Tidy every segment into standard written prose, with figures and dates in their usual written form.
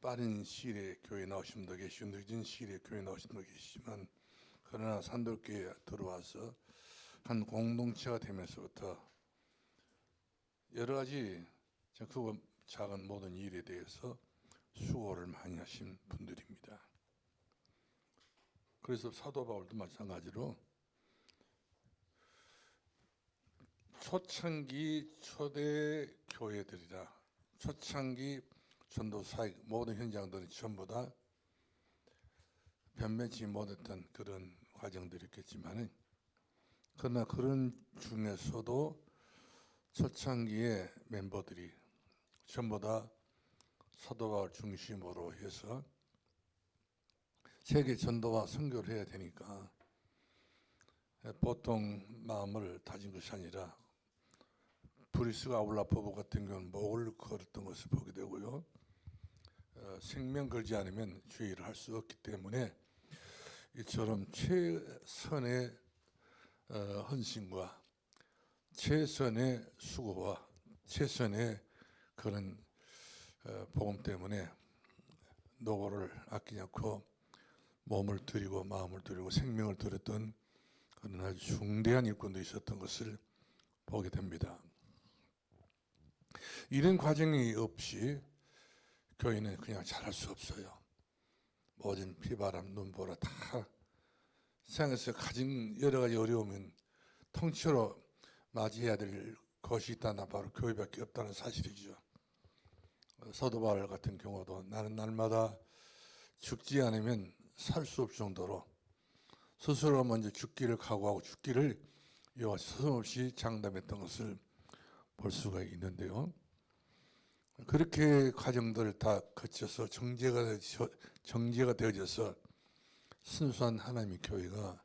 빠른 시일에 교회에 나오신 분도 계시고 늦은 시일에 교회에 나오신 분도 계시지만, 그러나 산돌교회에 들어와서 한 공동체가 되면서부터 여러 가지 크고 작은 모든 일에 대해서 수고를 많이 하신 분들입니다. 그래서 사도 바울도 마찬가지로 초창기 초대 교회들이라, 초창기 전도 사역 모든 현장들은 전부 다 변변치 못했던 그런 과정들이 있겠지만은, 그러나 그런 중에서도 초창기의 멤버들이 전부 다 사도 바울 중심으로 해서 세계 전도와 선교를 해야 되니까 보통 마음을 다진 것이 아니라, 브리스가 아울라 포부 같은 경우는 목을 걸었던 것을 보게 되고요. 생명 걸지 않으면 주의를 할 수 없기 때문에 이처럼 최선의 헌신과 최선의 수고와 최선의 그런 복음 때문에 노고를 아끼지 않고 몸을 드리고 마음을 드리고 생명을 드렸던 그런 아주 중대한 일꾼도 있었던 것을 보게 됩니다. 이런 과정이 없이 교회는 그냥 잘할 수 없어요. 모든 비바람, 눈보라 다 세상에서 가진 여러 가지 어려움은 통째로 맞이해야 될 것이 있다나 바로 교회밖에 없다는 사실이죠. 사도 바울 같은 경우도 나는 날마다 죽지 않으면 살 수 없을 정도로 스스로 먼저 죽기를 각오하고 죽기를 서슴없이 장담했던 것을 볼 수가 있는데요. 그렇게 과정들을 다 거쳐서 정제가 되어져서 순수한 하나님의 교회가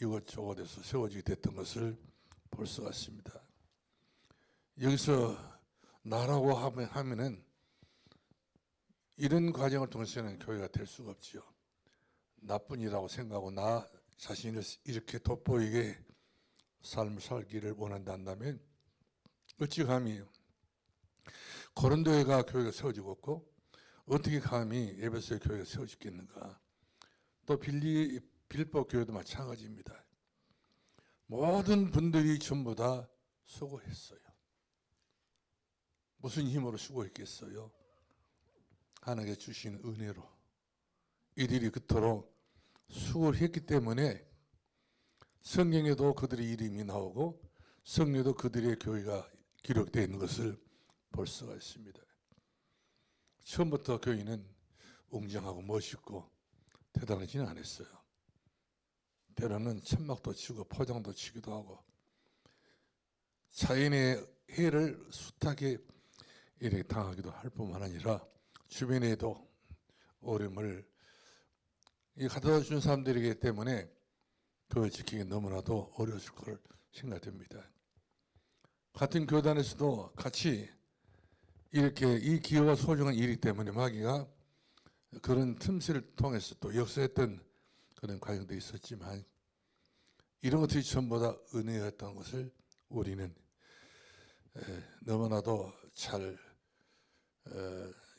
이곳저곳에서 세워지게 됐던 것을 볼 수가 있습니다. 여기서 나라고 하면은 이런 과정을 통해서는 교회가 될 수가 없지요. 나쁜 일이라고 생각하고 나 자신을 이렇게 돋보이게 삶을 살기를 원한다 한다면 어찌 감히 고린도가 교회가 세워지고 없고 어떻게 감히 에베소의 교회가 세워지겠는가. 또 빌립보 교회도 마찬가지입니다. 모든 분들이 전부 다 수고했어요. 무슨 힘으로 수고했겠어요? 하나님께 주신 은혜로 이들이 그토록 수고를 했기 때문에 성경에도 그들의 이름이 나오고 성경에도 그들의 교회가 기록되어 있는 것을 볼 수가 있습니다. 처음부터 교회는 웅장하고 멋있고 대단하지는 않았어요. 때로는 천막도 치고 포장도 치기도 하고 자연의 해를 숱하게 이렇게 당하기도 할 뿐만 아니라 주변에도 어려움을 가져다 준 사람들이기 때문에 교회 지키기 너무나도 어려웠을 걸 생각됩니다. 같은 교단에서도 같이 이렇게 이 기회가 소중한 일이기 때문에 마귀가 그런 틈새를 통해서 또 역사했던 그런 과정도 있었지만 이런 것들이 전부 다 은혜였던 것을 우리는 너무나도 잘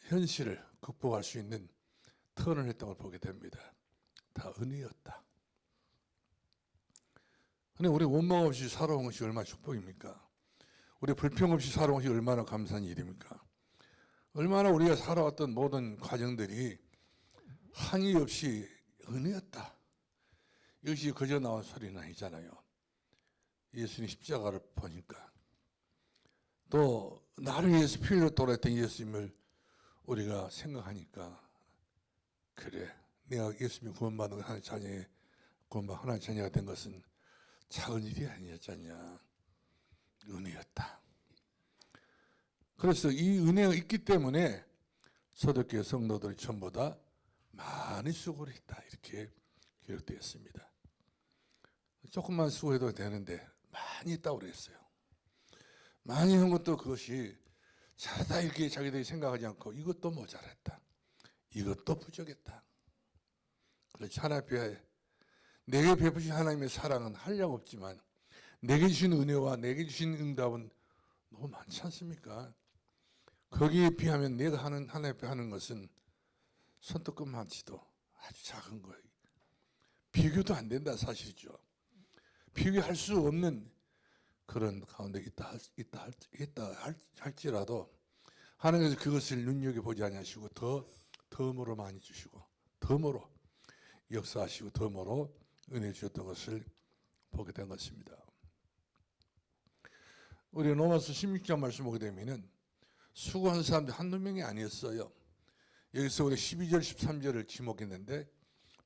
현실을 극복할 수 있는 턴을 했던 걸 보게 됩니다. 다 은혜였다. 근데 우리 원망 없이 살아온 것이 얼마나 축복입니까? 우리 불평 없이 살아온 것이 얼마나 감사한 일입니까? 얼마나 우리가 살아왔던 모든 과정들이 항의 없이 은혜였다. 이것이 그저 나온 소리는 아니잖아요. 예수님 십자가를 보니까 또 나를 위해서 피 흘려 돌아왔던 예수님을 우리가 생각하니까 그래, 내가 예수님 구원받은 하나님 자녀가 된 것은 작은 일이 아니었잖냐. 은혜였다. 그래서 이 은혜가 있기 때문에 초대교회 성도들이 전부 다 많이 수고를 했다. 이렇게 기록되어 있습니다. 조금만 수고해도 되는데 많이 했다고 그랬어요. 많이 한 것도 그것이 잘하다 이렇게 자기들이 생각하지 않고 이것도 모자랐다. 이것도 부족했다. 그렇지 하나님 앞에 내게 베푸신 하나님의 사랑은 한량 없지만 내게 주신 은혜와 내게 주신 응답은 너무 많지 않습니까? 거기에 비하면 내가 하나님 앞에 하는 것은 손톱끝만치도 아주 작은 거예요. 비교도 안 된다 사실이죠. 비교할 수 없는 그런 가운데 있다 할지라도 하나님께서 그것을 눈여겨보지 아니하시고 덤으로 많이 주시고 덤으로 역사하시고 덤으로 은혜 주셨던 것을 보게 된 것입니다. 우리 로마서 16장 말씀 보게 되면은 수고한 사람들 한두 명이 아니었어요. 여기서 우리 12절 13절을 지목했는데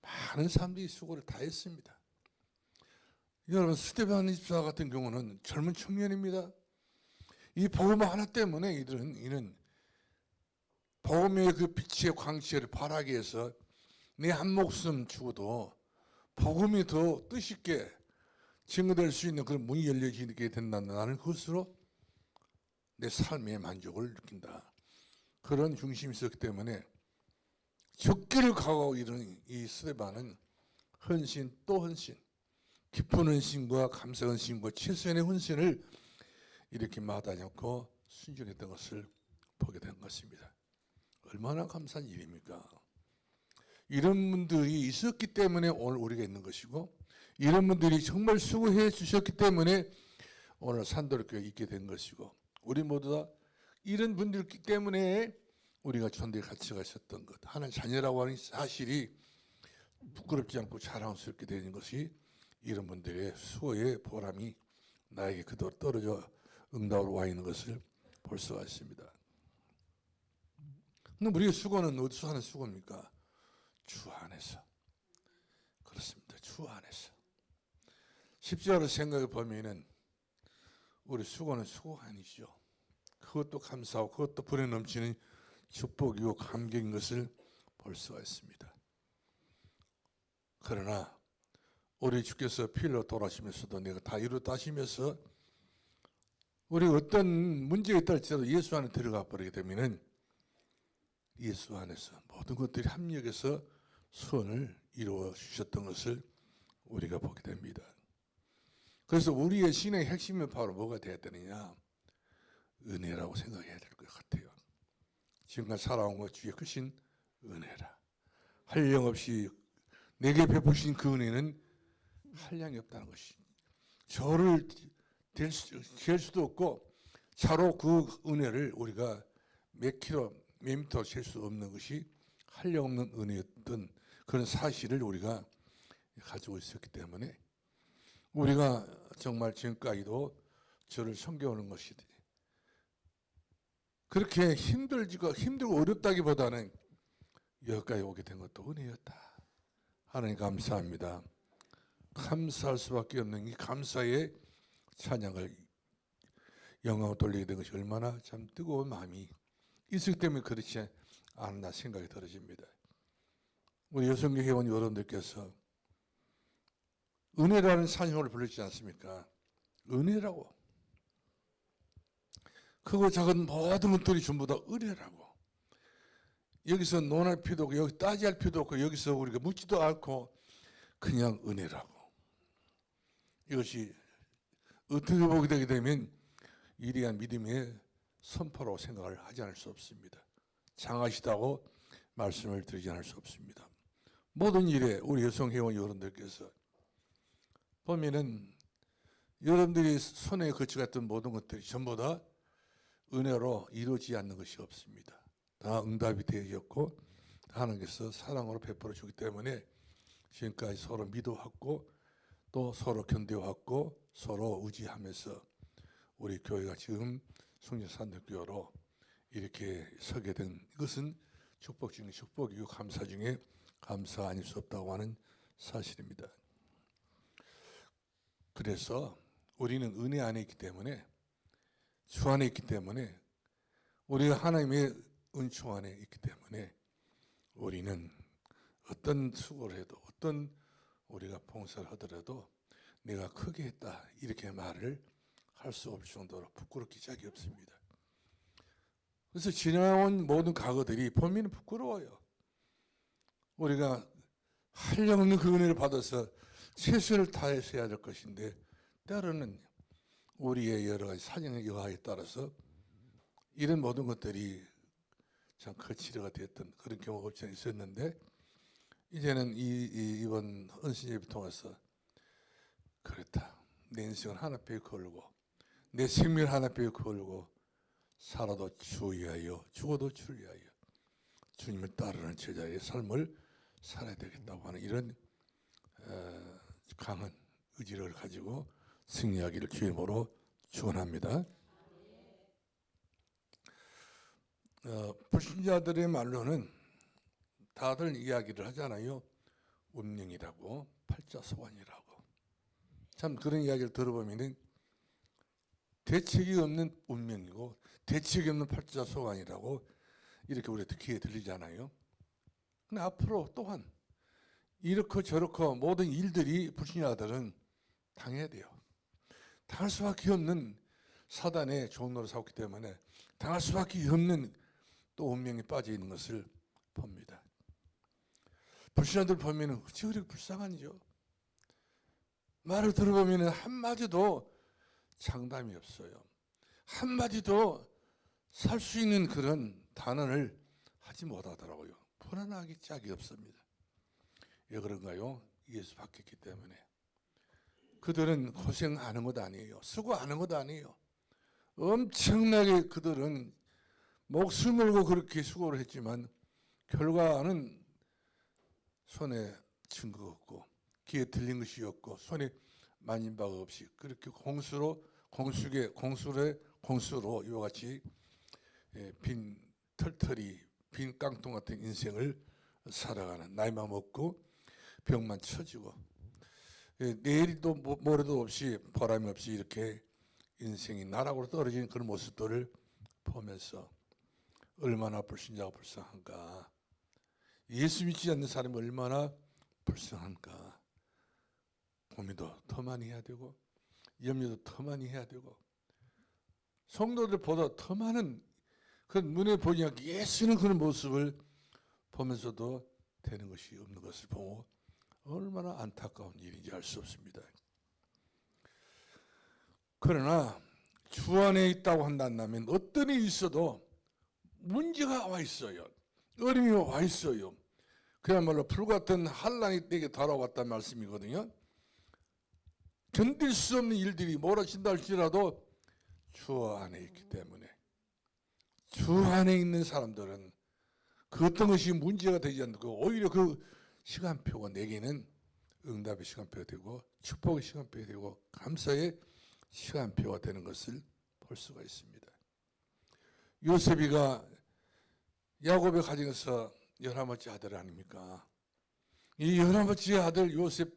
많은 사람들이 수고를 다 했습니다. 여러분 스데반 집사 같은 경우는 젊은 청년입니다. 이 복음 하나 때문에 이는 복음의 그 빛의 광채를 발하기 위해서 내 한 목숨 주고도 복음이 더 뜻있게 증거될 수 있는 그런 문이 열려지게 된다는 것으로 내 삶의 만족을 느낀다. 그런 중심이 있었기 때문에 죽기를 각오하고 이르는 이 스데반은 헌신 또 헌신, 깊은 헌신과 감사 헌신과 최선의 헌신을 이렇게 마다하지 않고 순종했던 것을 보게 된 것입니다. 얼마나 감사한 일입니까? 이런 분들이 있었기 때문에 오늘 우리가 있는 것이고 이런 분들이 정말 수고해 주셨기 때문에 오늘 산도교회 있게 된 것이고 우리 모두 다 이런 분들 때문에 우리가 존재의 가치가 있었던 것, 하나님 자녀라고 하는 사실이 부끄럽지 않고 자랑스럽게 되는 것이 이런 분들의 수고의 보람이 나에게 그대로 떨어져 응답으로 와 있는 것을 볼 수가 있습니다. 그럼 우리의 수고는 어디서 하는 수고입니까? 주 안에서. 그렇습니다. 주 안에서. 십자가를 생각해 보면은 우리 수고는 수고가 아니죠. 그것도 감사하고 그것도 불에 넘치는 축복이고 감격인 것을 볼 수가 있습니다. 그러나 우리 주께서 피로 돌아가시면서도 내가 다 이루었다 하시면서 우리 어떤 문제가 있다 할지라도 예수 안에 들어가 버리게 되면은 예수 안에서 모든 것들이 합력해서 소원을 이루어 주셨던 것을 우리가 보게 됩니다. 그래서 우리의 신의 핵심은 바로 뭐가 되어야 되느냐? 은혜라고 생각해야 될 것 같아요. 지금까지 살아온 것 중에 크신 은혜라. 한량없이 내게 베푸신 그 은혜는 한량이 없다는 것이. 저를 잴 수도 없고 차로 그 은혜를 우리가 몇 미터 잴 수 없는 것이 한량 없는 은혜였던 그런 사실을 우리가 가지고 있었기 때문에 우리가 정말 지금까지도 저를 섬겨오는 것이 그렇게 힘들고 어렵다기보다는 여기까지 오게 된 것도 은혜였다. 하나님 감사합니다. 감사할 수밖에 없는 이 감사의 찬양을 영광을 돌리게 된 것이 얼마나 참 뜨거운 마음이 있기 때문에 그렇지 않나 생각이 들어집니다. 우리 여성교 회원 여러분들께서 은혜라는 찬양을 부르지 않습니까? 은혜라고. 크고 작은 모든 것들이 전부 다 은혜라고. 여기서 논할 필요도 없고 여기 따지할 필요도 없고 여기서 우리가 묻지도 않고 그냥 은혜라고. 이것이 어떻게 보게 되게 되면 이러한 믿음의 선포라고 생각을 하지 않을 수 없습니다. 장하시다고 말씀을 드리지 않을 수 없습니다. 모든 일에 우리 여성 회원 여러분들께서 보면은 여러분들이 손에 거쳐갔던 모든 것들이 전부 다 은혜로 이루어지지 않는 것이 없습니다. 다 응답이 되어졌고 하나님께서 사랑으로 베풀어 주기 때문에 지금까지 서로 믿어왔고 또 서로 견뎌왔고 서로 의지하면서 우리 교회가 지금 성전산덕교회로 이렇게 서게 된 것은 축복 중에 축복이고 감사 중에 감사 아닐 수 없다고 하는 사실입니다. 그래서 우리는 은혜 안에 있기 때문에 주 안에 있기 때문에 우리가 하나님의 은총 안에 있기 때문에 우리는 어떤 수고를 해도 어떤 우리가 봉사를 하더라도 내가 크게 했다 이렇게 말을 할 수 없을 정도로 부끄럽기 짝이 없습니다. 그래서 지나온 모든 과거들이 보면 부끄러워요. 우리가 한량없는 그 은혜를 받아서 최선을 다해서 해야 될 것인데 때로는 우리의 여러 가지 사정의 여하에 따라서 이런 모든 것들이 참 거칠어가 됐던 그런 경우가 없지 않아 있었는데, 이제는 이번 은신예배 통해서 그렇다. 내 인생을 하나님께 걸고 내 생명을 하나님께 걸고 살아도 주를 위하여 죽어도 주를 위하여 주님을 따르는 제자의 삶을 살아야 되겠다고 하는 이런 강한 의지를 가지고 승리하기를 주의 이름으로 축원합니다. 불신자들의 말로는 다들 이야기를 하잖아요. 운명이라고, 팔자소관이라고. 참 그런 이야기를 들어보면 대책이 없는 운명이고 대책이 없는 팔자소관이라고 이렇게 우리한테 귀에 들리잖아요. 근데 앞으로 또한 이렇고 저렇고 모든 일들이 불신자들은 당해야 돼요. 당할 수밖에 없는 사단의 종로를 삼기 때문에 당할 수밖에 없는 또 운명에 빠져 있는 것을 봅니다. 불신자들 보면 어찌 그렇게 불쌍한지요. 말을 들어보면 한마디도 장담이 없어요. 한마디도 살 수 있는 그런 단언을 하지 못하더라고요. 불안하기 짝이 없습니다. 왜 그런가요? 예수 받겠기 때문에. 그들은 고생하는 것 아니에요. 수고하는 것 아니에요. 엄청나게 그들은 목숨 걸고 그렇게 수고를 했지만 결과는 손에 증거 없고 귀에 들린 것이 없고 손에 만진 바가 없이 그렇게 공수로 이와 같이 빈 털털이 빈 깡통 같은 인생을 살아가는, 나이만 먹고 병만 처지고 내일도 모레도 없이 보람이 없이 이렇게 인생이 나락으로 떨어지는 그런 모습들을 보면서 얼마나 불신자가 불쌍한가, 예수 믿지 않는 사람이 얼마나 불쌍한가, 고민도 더 많이 해야 되고 염려도 더 많이 해야 되고 성도들보다 더 많은 그런 눈에 보이지 않게 예수는 그런 모습을 보면서도 되는 것이 없는 것을 보고 얼마나 안타까운 일인지 알 수 없습니다. 그러나 주 안에 있다고 한다면 어떤 일이 있어도 문제가 와 있어요. 어려움이 와 있어요. 그야말로 불같은 환란이 내게 달아왔다는 말씀이거든요. 견딜 수 없는 일들이 몰아친다 할지라도 주 안에 있기 때문에, 주 안에 있는 사람들은 그 어떤 것이 문제가 되지 않고 오히려 그 시간표가 내게는 응답의 시간표가 되고 축복의 시간표가 되고 감사의 시간표가 되는 것을 볼 수가 있습니다. 요셉이가 야곱의 가정에서 11번째 아들 아닙니까? 이 11번째 아들 요셉,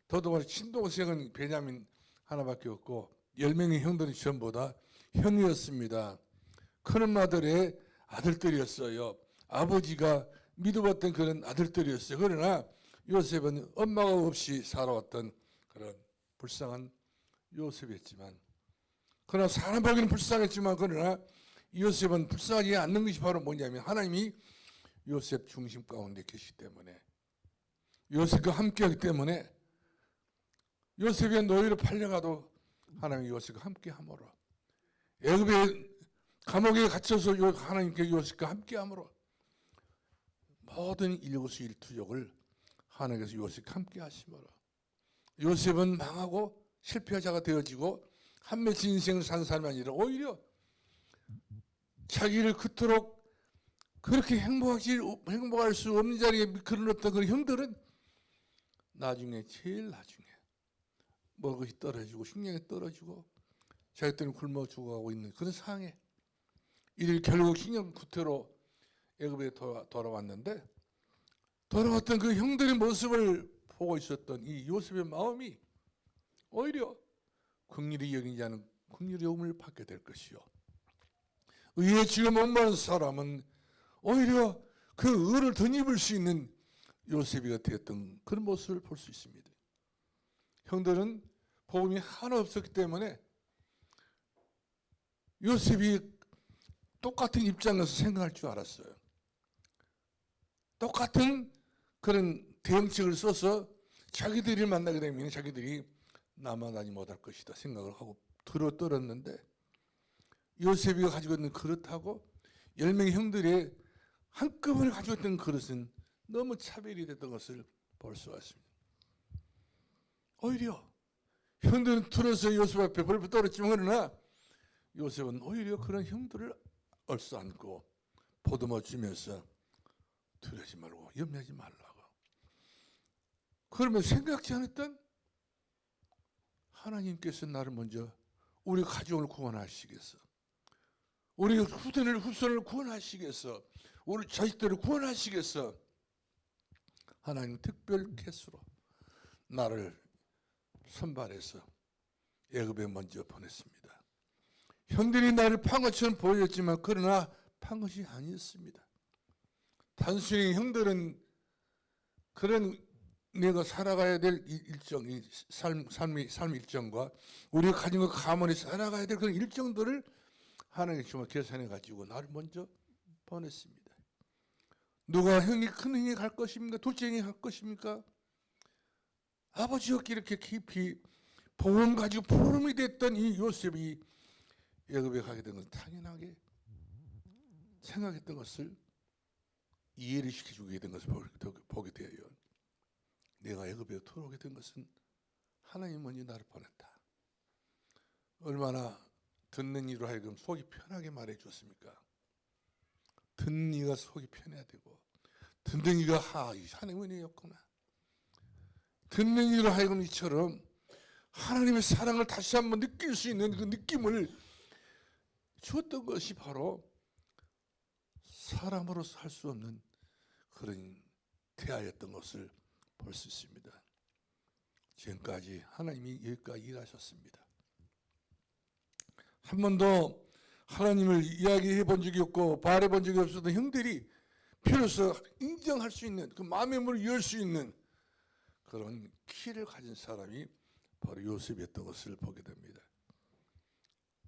더더욱 친동생은 베냐민 하나밖에 없고 10명의 형들이 전부 다 형이었습니다. 큰엄마들의 아들들이었어요. 아버지가 믿어봤던 그런 아들들이었어요. 그러나 요셉은 엄마가 없이 살아왔던 그런 불쌍한 요셉이었지만, 그러나 사람 보기에는 불쌍했지만 그러나 요셉은 불쌍하지 않는 것이 바로 뭐냐면 하나님이 요셉 중심 가운데 계시기 때문에, 요셉과 함께하기 때문에 요셉의 노예로 팔려가도 하나님이 요셉과 함께함으로, 애굽의 감옥에 갇혀서 하나님께 요셉과 함께함으로 모든 일거수일투족을 하나님께서 요셉과 함께하심으로 요셉은 망하고 실패자가 되어지고 한 맺힌 인생을 산 사람이 아니라 오히려 자기를 그토록 그렇게 행복할 수 없는 자리에 그런 어떤 그런 형들은 나중에 제일 나중에 먹을 것이 떨어지고 식량이 떨어지고 자기들은 굶어 죽어가고 있는 그런 상황에 이들 결국 식량 구태로 애굽에 돌아왔는데, 돌아왔던 그 형들의 모습을 보고 있었던 이 요셉의 마음이 오히려 긍휼히 여긴 자는 긍휼히 여김을 받게 될 것이요, 의에 지금 목마른 사람은 오히려 그 의를 덧입을 수 있는 요셉이가 되었던 그런 모습을 볼 수 있습니다. 형들은 복음이 하나 없었기 때문에 요셉이 똑같은 입장에서 생각할 줄 알았어요. 똑같은 그런 대응책을 써서 자기들이 만나게 되면 자기들이 남아나지 못할 것이다 생각을 하고 들었는데, 요셉이가 가지고 있는 그릇하고 10명의 형들의 한꺼번에 가져왔던 그릇은 너무 차별이 됐던 것을 볼 수가 있습니다. 오히려 형들은 들어서 요셉 앞에 벌벌 떨었지만 그러나 요셉은 오히려 그런 형들을 얼싸안고 보듬어 주면서 두려지 말고 염려하지 말라고. 그러면 생각지 않았던 하나님께서 나를 먼저 우리 가족을 구원하시겠어, 우리 후손을 구원하시겠어, 우리 자식들을 구원하시겠어. 하나님 특별 개수로 나를 선발해서 애굽에 먼저 보냈습니다. 형들이 나를 판 것처럼 보였지만 그러나 판 것이 아니었습니다. 단순히 형들은 그런 내가 살아가야 될 일정, 삶 일정과 우리가 가진 것 가문이 살아가야 될 그런 일정들을 하나님이 정말 계산해 가지고 나를 먼저 보냈습니다. 누가 큰 형이 갈 것입니까? 둘째 형이 갈 것입니까? 아버지였기에 이렇게 깊이 보험 가지고 보름이 됐던 이 요셉이 애굽에 가게 된 것은 당연하게 생각했던 것을 이해를 시켜주게 된 것을 보게 되어요. 내가 애굽에 들어오게 된 것은 하나님 먼저 나를 보냈다. 얼마나 듣는 이로 하여금 속이 편하게 말해 줬습니까? 듣는 이가 속이 편해야 되고 듣는 이가 하나님 은혜였구나. 듣는 이로 하여금 이처럼 하나님의 사랑을 다시 한번 느낄 수 있는 그 느낌을 주었던 것이 바로 사람으로서 할 수 없는 그런 대하였던 것을 볼 수 있습니다. 지금까지 하나님이 여기까지 일하셨습니다. 한 번도 하나님을 이야기해 본 적이 없고 바라본 본 적이 없었던 형들이 비로소 인정할 수 있는 그 마음의 문을 열 수 있는 그런 키를 가진 사람이 바로 요셉이었던 것을 보게 됩니다.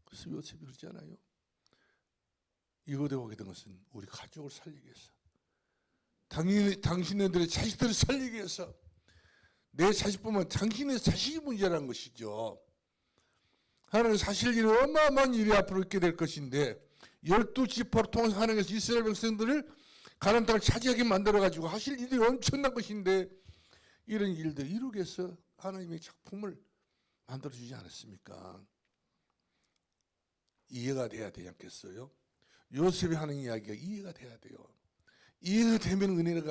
그래서 요셉이 그러잖아요. 이곳에 오게 된 것은 우리 가족을 살리기 위해서, 당신네들의 자식들을 살리기 위해서, 내 자식뿐만 당신의 자식이 문제라는 것이죠. 하나님 사실 일은 어마어마한 일이 앞으로 있게 될 것인데 12지파를 통해서 하나님께서 이스라엘 백성들을 가나안 땅을 차지하게 만들어가지고 하실 일이 엄청난 것인데 이런 일들 이루기 위해서 하나님의 작품을 만들어주지 않았습니까? 이해가 돼야 되지 않겠어요? 요셉이 하는 이야기가 이해가 돼야 돼요. 이해가 되면 은혜를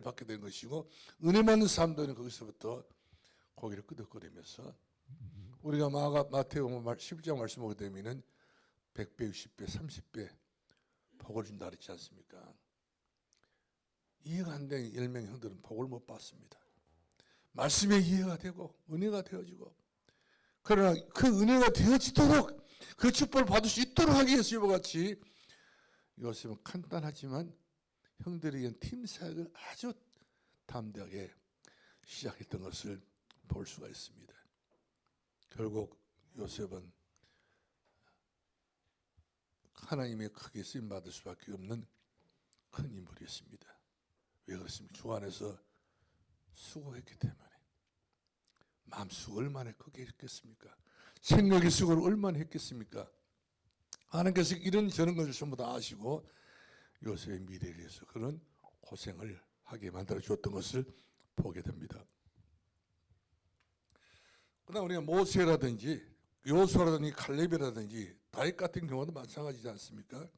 받게 되는 것이고 은혜 받는 사람들은 거기서부터 고개를 끄덕거리면서 우리가 마태복음 11장 말씀 보게 되면은 100배, 60배, 30배 복을 준다 그랬지 않습니까? 이해가 안 되는 10명의 형들은 복을 못 받습니다. 말씀에 이해가 되고 은혜가 되어지고, 그러나 그 은혜가 되어지도록 그 축복을 받을 수 있도록 하기 위해서 이와 같이 요셉은 간단하지만 형들이 위한 팀 사역을 아주 담대하게 시작했던 것을 볼 수가 있습니다. 결국 요셉은 하나님의 크게 쓰임받을 수밖에 없는 큰 인물이었습니다. 왜 그렇습니까? 주 안에서 수고했기 때문에. 마음수고 얼마나 크게 했겠습니까? 생각의 수고를 얼마나 했겠습니까? 하나님께서 이런 저런 것을 전부 다 아시고 요셉의 미래를 위해서 그런 고생을 하게 만들어 주었던 것을 보게 됩니다. 그러나 우리가 모세라든지 요수아라든지 갈렙이라든지 다윗 같은 경우도 마찬가지지 않습니까?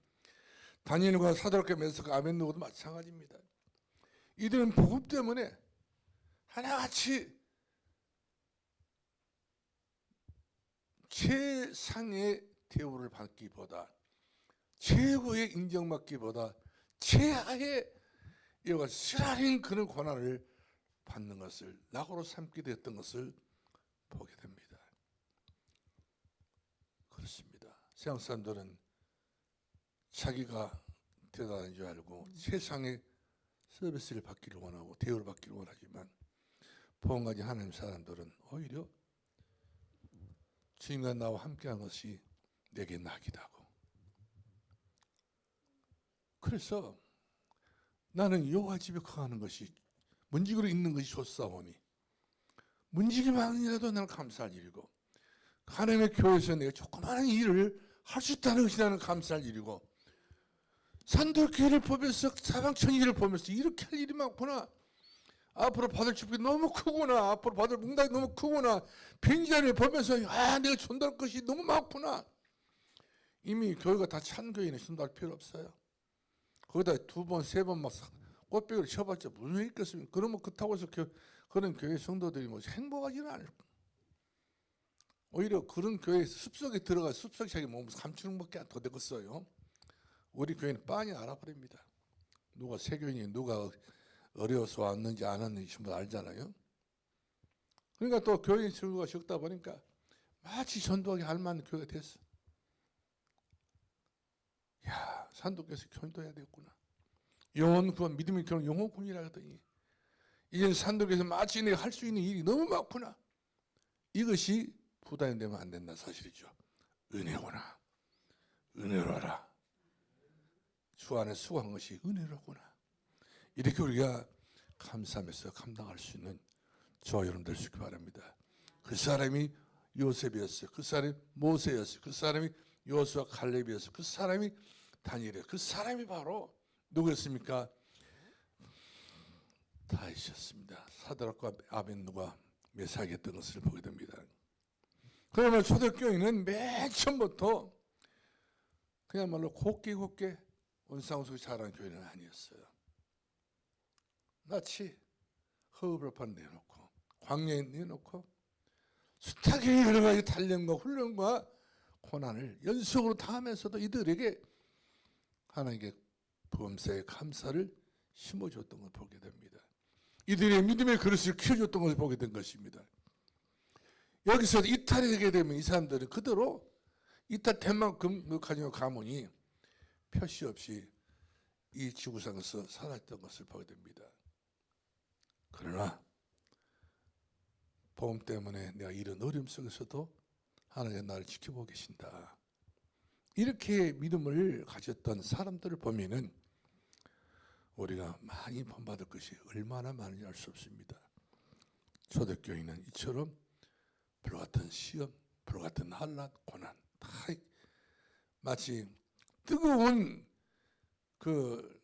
다니엘과 사드락과 메삭과 아벤노고도 마찬가지입니다. 이들은 복음 때문에 하나같이 최상의 대우를 받기보다, 최고의 인정받기보다 최하의 이와 쓰라린 그런 권한을 받는 것을 낙오로 삼게 되었던 것을 보게 됩니다. 그렇습니다. 세상 사람들은 자기가 대단한 줄 알고 세상의 서비스를 받기를 원하고 대우를 받기를 원하지만 복음 가진 하나님 사람들은 오히려 주님과 나와 함께한 것이 내게 낙이다고. 그래서 나는 여호와 집에 거하는 것이 문지기로 있는 것이 좋사오니 문지기만이라도 나는 감사할 일이고 하나님의 교회에서 내가 조그마한 일을 할 수 있다는 것이 나는 감사할 일이고 산돌교회를 보면서 사방천의를 보면서 이렇게 할 일이 많구나. 앞으로 받을 축복이 너무 크구나. 앞으로 받을 응답이 너무 크구나. 빈자리를 보면서 내가 전도할 것이 너무 많구나. 이미 교회가 다 찬 교회는 전도할 필요 없어요. 거기다 두 번, 세 번 막 꽃배기를 쳐봤자 무슨 일 있겠습니까? 그러면 그렇다고 해서 그런 교회 성도들이 뭐 행복하지는 않을 거예요. 오히려 그런 교회 숲속에 들어가 숲속에 자기 몸을 감추는 것밖에 안 되겠어요. 우리 교회는 빤히 알아버립니다. 누가 세교인이 누가 어려워서 왔는지 안 왔는지 전부 알잖아요. 그러니까 또 교인 수가 적다 보니까 마치 전도하게 할 만한 교회가 됐어. 야, 산도께서 전도해야 되겠구나. 영혼구원, 믿음의 결혼 영혼구원이라 하더니 이제 산도께서 마치 내가 할 수 있는 일이 너무 많구나. 이것이 부담이 되면 안 된다는 사실이죠. 은혜구나. 은혜로라. 주 안에 수고한 것이 은혜로구나. 이렇게 우리가 감사하면서 감당할 수 있는 저와 여러분 될 수 있기 바랍니다. 그 사람이 요셉이었어요. 그 사람이 모세였어요. 그 사람이 여호수아 갈렙이었어요. 그 사람이 다니엘이었어요. 그 사람이 바로 누구였습니까? 다윗이었습니다. 사드락과 아벤누가 메사기했던 것을 보게 됩니다. 그러면 초대교회는 맨 처음부터 그야말로 곱게 원상우석이 자라는 교회는 아니었어요. 낯이 허브를판 내놓고 광야에 내놓고 숱하게 여러 가지 단련과 훈련과 고난을 연속으로 당하면서도 이들에게 하나님께 범사의 감사를 심어줬던 걸 보게 됩니다. 이들의 믿음의 그릇을 키워줬던 것을 보게 된 것입니다. 여기서 이탈이 되게 되면 이 사람들은 그대로 이탈된 만큼 그 가정의 가문이 표시 없이 이 지구상에서 살았던 것을 보게 됩니다. 그러나 복음 때문에 내가 이런 어려움 속에서도 하나님의 나를 지켜보고 계신다. 이렇게 믿음을 가졌던 사람들을 보면은 우리가 많이 본받을 것이 얼마나 많은지 알 수 없습니다. 초대교회는 이처럼 불같은 시험, 불같은 환난, 고난 다 마치 뜨거운 그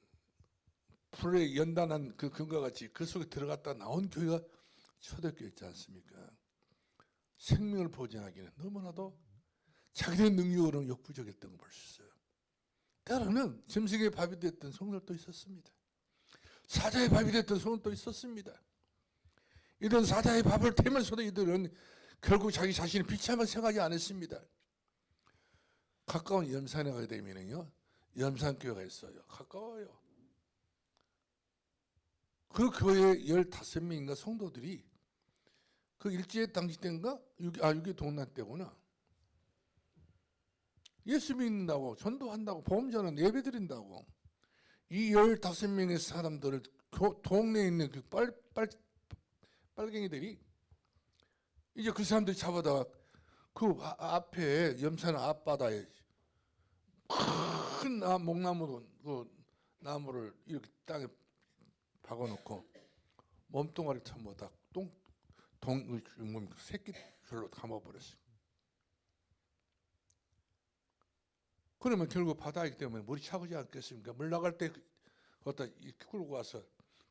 불에 연단한 그 금과 같이 그 속에 들어갔다 나온 교회가 초대교회 있지 않습니까? 생명을 보장하기는 너무나도 자기의 능력으로는 역부족했던 걸 볼 수 있어요. 때로는 짐승의 밥이 됐던 성들도 있었습니다. 사자의 밥이 됐던 성들도 있었습니다. 이들은 사자의 밥을 태면서도 이들은 결국 자기 자신을 비참하게 생각하지 않았습니다. 가까운 염산에 가게 되면요, 염산교회가 있어요. 가까워요. 그 교회 15명인가 성도들이 그 일제 당시 때인가? 6.25 동란 때구나. 예수 믿는다고, 전도한다고, 보험전은 예배 드린다고. 이 15명의 사람들을 동네에 있는 그 빨갱이들이 이제 그 사람들이 잡아다가 그 앞에 염산 앞바다에 큰 목나무로 그 나무를 이렇게 땅에 박아놓고 몸뚱아리 처음부터 새끼줄로 감아버렸어요. 그러면 결국 바다이기 때문에 물이 차오지 않겠습니까? 물 나갈 때 거기다 끌고 와서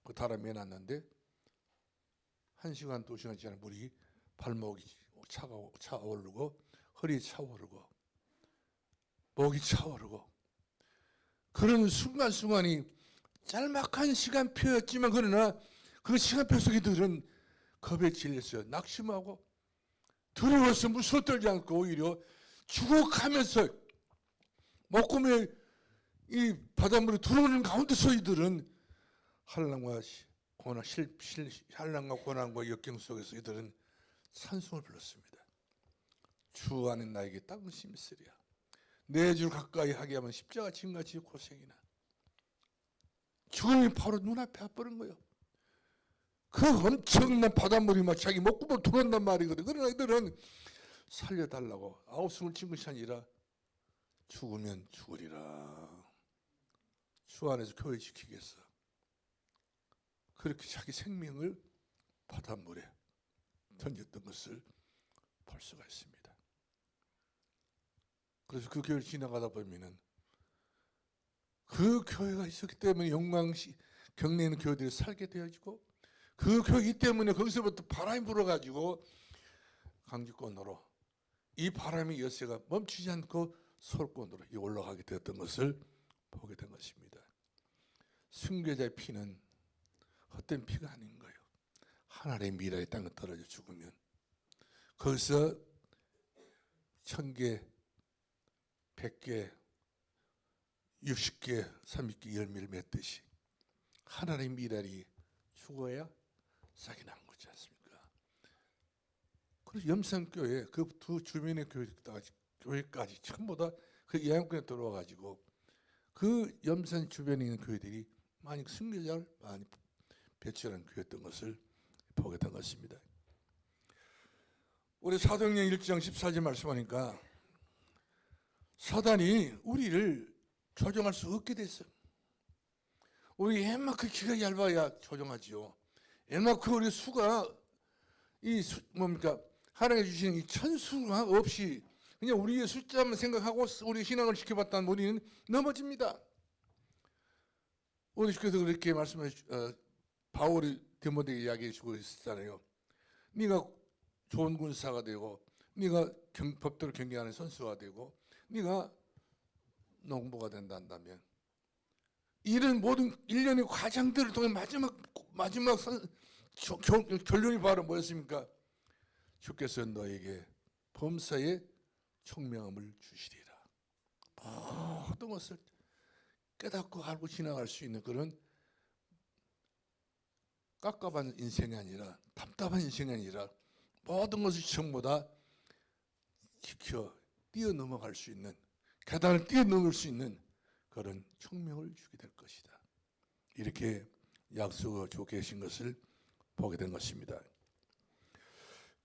그 달아 매놨는데 1시간, 2시간 지나 물이 발목이 차오르고 허리 차오르고 목이 차오르고 그런 순간순간이 짤막한 시간표였지만 그러나 그 시간표 속에 들은 겁에 질렸어요. 낙심하고 두려워서 무서워 떨지 않고 오히려 죽어가면서 목구멍에 이 바닷물이 들어오는 가운데서 이들은 한란과 고난, 한란과 고난과 역경 속에서 이들은 찬송을 불렀습니다. 주 안에 나에게 땅심이 있으랴. 내 주 가까이 하게 하면 십자가 진같이 고생이나. 죽음이 바로 눈앞에 와버린 거예요. 그 엄청난 바닷물이 막 자기 목구멍 들어온단 말이거든. 그러나 이들은 살려달라고 아우성을 친 것이 아니라 죽으면 죽으리라. 주 안에서 교회 지키겠어. 그렇게 자기 생명을 바닷물에 던졌던 것을 볼 수가 있습니다. 그래서 그 교회를 지나가다 보면은 그 교회가 있었기 때문에 영광시 경내에 있는 교회들이 살게 되어지고, 그 교회 때문에 거기서부터 바람이 불어가지고 강주권으로 이 바람의 여세가 멈추지 않고 서울권으로 올라가게 되었던 것을 보게 된 것입니다. 순교자의 피는 헛된 피가 아닌 거예요. 하나님의 미라의 땅에 떨어져 죽으면 거기서 1000개, 100개, 60개, 30개 열매를 맺듯이 하나님의 미랄이 죽어야 싹이 나는 거지 않습니까? 그래서 염산교회 그 두 주변의 교회까지 전부 다 그 영향권에 들어와가지고 그 염산 주변에 있는 교회들이 많이 순교자를 많이 배출하는 교회였던 것을 보게 된 것입니다. 우리 사도행전 1장 14절 말씀하니까 사단이 우리를 조종할 수 없게 됐어요. 우리 웬만큼 키가 얇아야 조종하지요. 웬만큼 우리 수가 뭡니까? 하나님이 주신 이 천수가 없이 그냥 우리의 숫자만 생각하고 우리 신앙을 지켜봤다면 우리는 넘어집니다. 우리 주께서 그렇게 말씀해 바울이 디모데에게 이야기해 주고 있었잖아요. 네가 좋은 군사가 되고, 네가 법대로 경기하는 선수가 되고, 네가 농부가 된다 한다면 이런 모든 일련의 과정들을 통해 마지막 결론이 바로 뭐였습니까? 주께서 너에게 범사에 총명함을 주시리라. 모든 것을 깨닫고 알고 지나갈 수 있는 그런 깝깝한 인생이 아니라, 답답한 인생이 아니라 모든 것을 전부 다 지켜 뛰어넘어갈 수 있는, 계단을 뛰어넘을 수 있는 그런 총명을 주게 될 것이다. 이렇게 약속을 주고 계신 것을 보게 된 것입니다.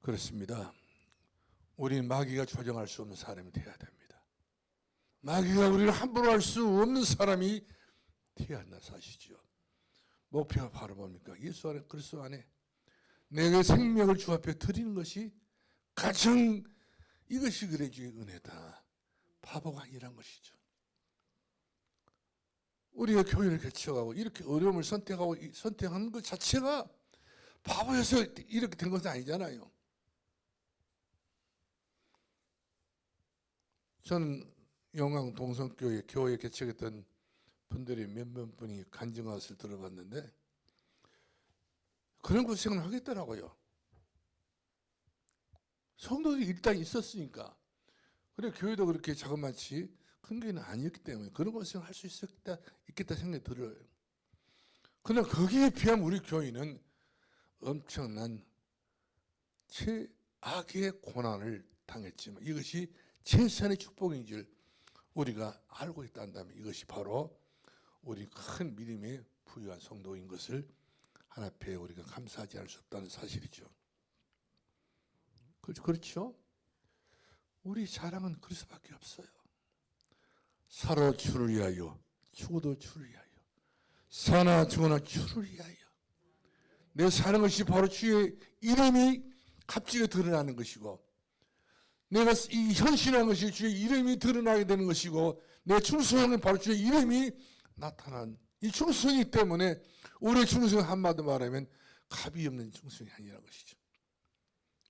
그렇습니다. 우리는 마귀가 조정할 수 없는 사람이 되어야 됩니다. 마귀가 우리를 함부로 할 수 없는 사람이 되어야 한다는 사실이죠. 목표가 바로 뭡니까? 예수 안에, 그리스도 안에 내게 생명을 주 앞에 드리는 것이 가장, 이것이 그래 주의 은혜다. 바보가 아니란 것이죠. 우리가 교회를 개척하고 이렇게 어려움을 선택하는 것 자체가 바보여서 이렇게 된 것은 아니잖아요. 저는 영광 동성교회 교회 개척했던 분들이 몇몇 분이 간증한 것을 들어봤는데 그런 고생을 하겠더라고요. 성도들이 일단 있었으니까. 그래 교회도 그렇게 자그마치 큰 교회는 아니었기 때문에 그런 고생을 할 수 있겠다 생각이 들어요. 그러나 거기에 비하면 우리 교회는 엄청난 최악의 고난을 당했지만 이것이 최선의 축복인 줄 우리가 알고 있다면 이것이 바로 우리 큰 믿음에 부유한 성도인 것을 하나님께 우리가 감사하지 않을 수 없다는 사실이죠. 그렇죠? 우리 자랑은 그럴 수밖에 없어요. 살아 주를 위하여, 죽어도 주를 위하여, 사나 죽어나 주를 위하여. 내 사는 것이 바로 주의 이름이 값지게 드러나는 것이고, 내가 이 헌신한 것이 주의 이름이 드러나게 되는 것이고, 내 충성은 바로 주의 이름이 나타난 이 충성이기 때문에 우리의 충성은 한마디 말하면 값이 없는 충성이 아니라는 것이죠.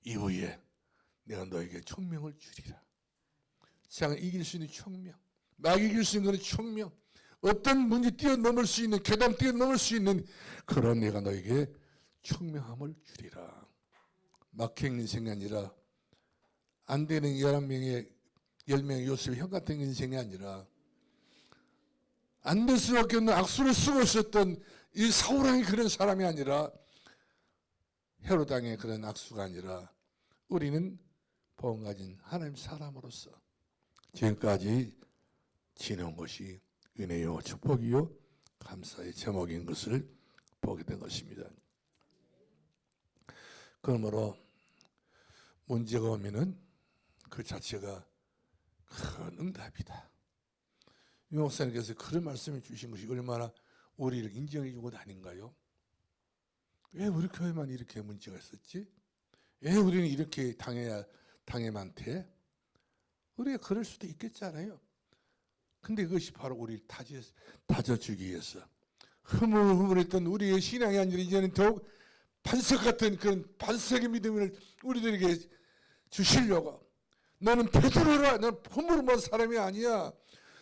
이후에 내가 너에게 총명을 주리라. 세상을 이길 수 있는 총명, 막 이길 수 있는 총명, 어떤 문제 뛰어넘을 수 있는, 계단 뛰어넘을 수 있는 그런 내가 너에게 총명함을 주리라. 막힌 인생이 아니라 안 되는 11명의 10명의 요셉의 형 같은 인생이 아니라 안 될 수밖에 없는 악수를 쓰고 있었던 이 사울왕이 그런 사람이 아니라 헤롯왕의 그런 악수가 아니라 우리는 복음 가진 하나님 사람으로서 지금까지 지내온 것이 은혜요 축복이요 감사의 제목인 것을 보게 된 것입니다. 그러므로 문제가 오면은 그 자체가 큰 응답이다. 유 목사님께서 그런 말씀을 주신 것이 얼마나 우리를 인정해 준 것 아닌가요? 왜 우리 교회만 이렇게 문제가 있었지? 왜 우리는 이렇게 당해만 돼? 우리가 그럴 수도 있겠잖아요. 근데 그것이 바로 우리를 다져주기 위해서 흐물흐물했던 우리의 신앙의 안전을 이제는 더욱 반석 같은 그런 반석의 믿음을 우리들에게 주시려고. 너는 베드로라. 너는 허물한 사람이 아니야.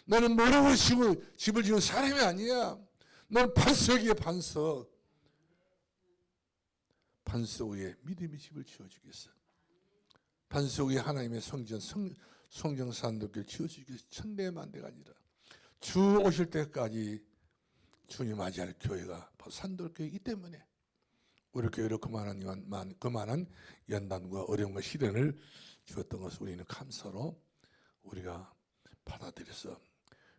너는 모래로 집을 지은 사람이 아니야. 너는 반석이야, 반석. 반석 위에 믿음의 집을 지어주겠어. 반석 위에 하나님의 성전, 성정산도교를 지어주기 위해서 천대만대가 아니라 주 오실 때까지 주님 맞이할 교회가 바로 산돌교회이기 때문에 우리 교회로 그만한 연단과 어려움과 시련을 주었던 것을 우리는 감사로 우리가 받아들여서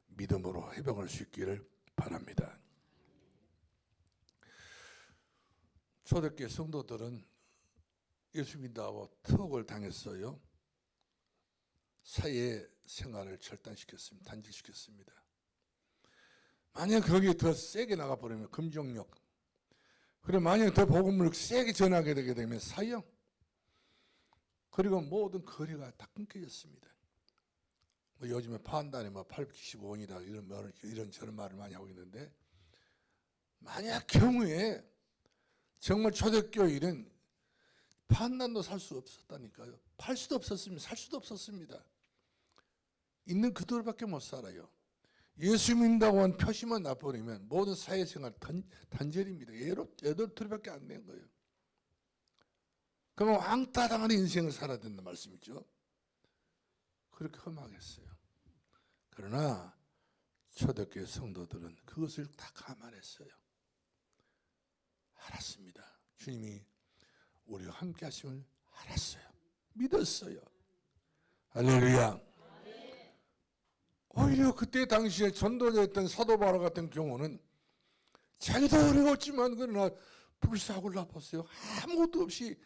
믿음으로 회복할 수 있기를 바랍니다. 초대교회 성도들은 예수 믿다고 투옥을 당했어요. 사회 생활을 절단시켰습니다. 단절시켰습니다. 만약 거기에 더 세게 나가버리면 금종력, 그리고 만약 더 복음을 세게 전하게 되게 되면 사형, 그리고 모든 거리가 다 끊겨졌습니다. 뭐 요즘에 판단에 895원이다 이런 저런 말을 많이 하고 있는데, 만약 경우에 정말 초대교회는 판단도 살 수 없었다니까요. 팔 수도 없었습니다. 살 수도 없었습니다. 있는 그대로밖에 못 살아요. 예수 믿는다고 한 표시만 나버리면 모든 사회생활 단절입니다. 애돌투리밖에 안 된 거예요. 그러면 왕따 당하는 인생을 살아야 된다는 말씀이죠. 그렇게 험하겠어요. 그러나 초대교회 성도들은 그것을 다 감안했어요. 알았습니다. 주님이 우리와 함께 하심을 알았어요. 믿었어요. 할렐루야. 오히려 그때 당시에 전도자였던 사도 바울 같은 경우는 자기도 어려웠지만 그러나 불사고를 아팠어요. 아무것도 없이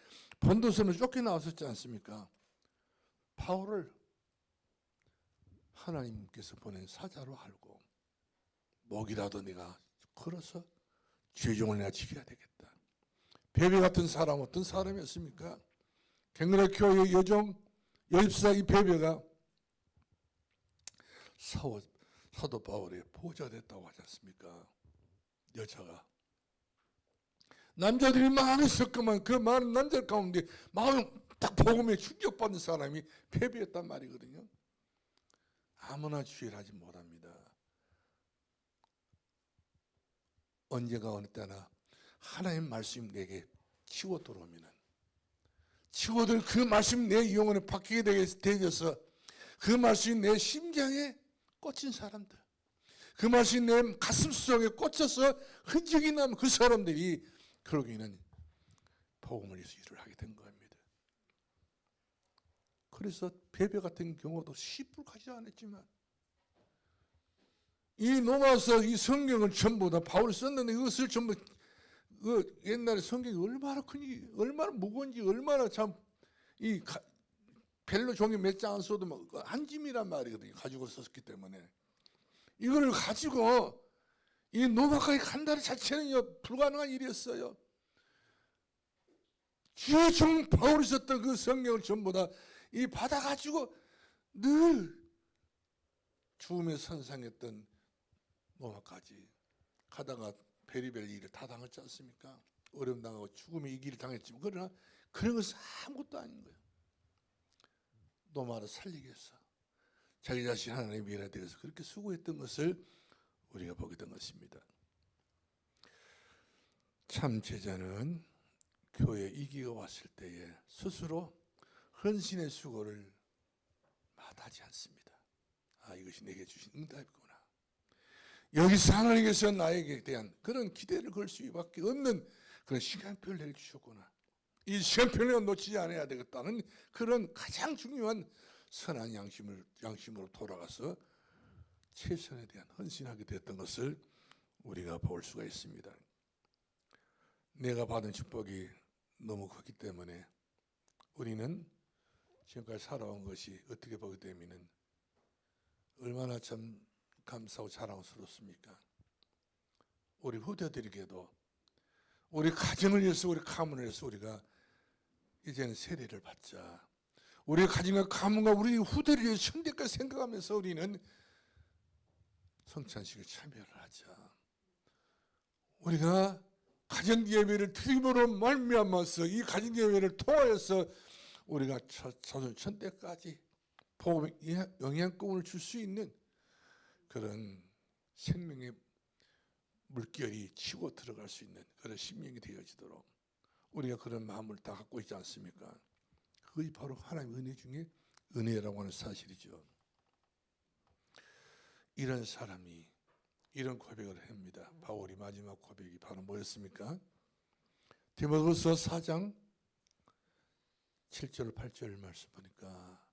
본도선을 쫓겨나왔었지 않습니까? 바울을 하나님께서 보낸 사자로 알고 목이라도 내가 걸어서 죄종을 내가 지켜야 되겠다. 베베 같은 사람 어떤 사람이었습니까? 갱그레 교회의 여입사 이 베베가 사도 바울의 보좌 됐다고 하지 않습니까? 여자가. 남자들이 많이 있었구만. 그 많은 남자 가운데 마음 딱 복음에 충격받는 사람이 베베였단 말이거든요. 아무나 주의하지 못합니다. 언제가 어느 때나 하나님 말씀이 내게 치고 들어오면 치고들 그 말씀 내 영혼에 박히게 되어서 그 말씀이 내 심장에 꽂힌 사람들, 그 말씀이 내 가슴 속에 꽂혀서 흔적이 나면 그 사람들이 그러기는 복음을 위해서 일을 하게 된 겁니다. 그래서 베베 같은 경우도 시불하지 않았지만 이 로마서 이 성경을 전부 다 바울이 썼는데 이것을 전부 옛날에 성경이 얼마나 큰지, 얼마나 무거운지, 얼마나 참 이 벨로 종이 몇 장 안 써도 한 짐이란 말이거든요. 가지고 썼기 때문에 이걸 가지고 이 로마까지 간다는 자체는 불가능한 일이었어요. 주의 종 바울이 썼던 그 성경을 전부 다 이 받아가지고 늘 죽음의 선상했던 로마까지 가다가 베리벨 일을 다 당했지 않습니까? 어려움 당하고 죽음의 이 길을 당했지만 그러나 그런 것은 아무것도 아닌 거예요. 로마를 살리기 위해서 자기 자신 하나님의 미래에 대해서 그렇게 수고했던 것을 우리가 보게 된 것입니다. 참 제자는 교회 위기가 왔을 때에 스스로 헌신의 수고를 마다하지 않습니다. 아, 이것이 내게 주신 응답이구나. 여기서 하나님께서 나에게 대한 그런 기대를 걸 수밖에 없는 그런 시간표를 내주셨구나. 이 시간표를 놓치지 않아야 되겠다는 그런 가장 중요한 선한 양심으로 돌아가서 최선에 대한 헌신하게 됐던 것을 우리가 볼 수가 있습니다. 내가 받은 축복이 너무 크기 때문에 우리는 지금까지 살아온 것이 어떻게 보게 되면 얼마나 참 감사하고 자랑스럽습니까? 우리 후대들에게도 우리 가정을 위해서 우리 가문을 위해서 우리가 이제는 세례를 받자. 우리 가정과 가문과 우리 후대를 위해서 천대까지 생각하면서 우리는 성찬식에 참여를 하자. 우리가 가정예배를 드림으로 말미암아서 이 가정예배를 통하여서 우리가 자손 천대까지 복음의 영향권을 줄 수 있는 그런 생명의 물결이 치고 들어갈 수 있는 그런 심령이 되어지도록 우리가 그런 마음을 다 갖고 있지 않습니까? 그것이 바로 하나님의 은혜 중에 은혜라고 하는 사실이죠. 이런 사람이 이런 고백을 합니다. 바울이 마지막 고백이 바로 뭐였습니까? 디모데후서 4장 7절 8절 말씀 보니까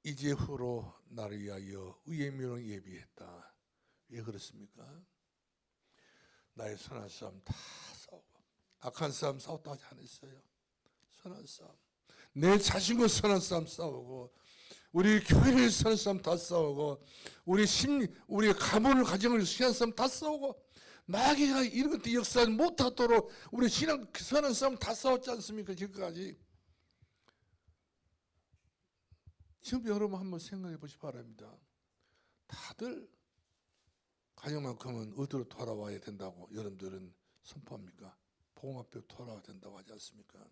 이제 후로 나를 위하여 의의 묘를 예비했다. 왜 그렇습니까? 나의 선한 싸움 다 싸우고 악한 싸움 싸웠다 하지 않았어요. 선한 싸움. 내 자신과 선한 싸움 싸우고 우리 교회를 선한 싸움 다 싸우고 우리 가문을 가정을 선한 싸움 다 싸우고 마귀가 이런 것들 역사하지 못하도록 우리 신앙 선한 싸움 다 싸웠지 않습니까? 지금까지. 지금 여러분 한번 생각해 보시기 바랍니다. 다들 가정만큼은 어디로 돌아와야 된다고 여러분들은 선포합니까? 복음 앞에 돌아와야 된다고 하지 않습니까?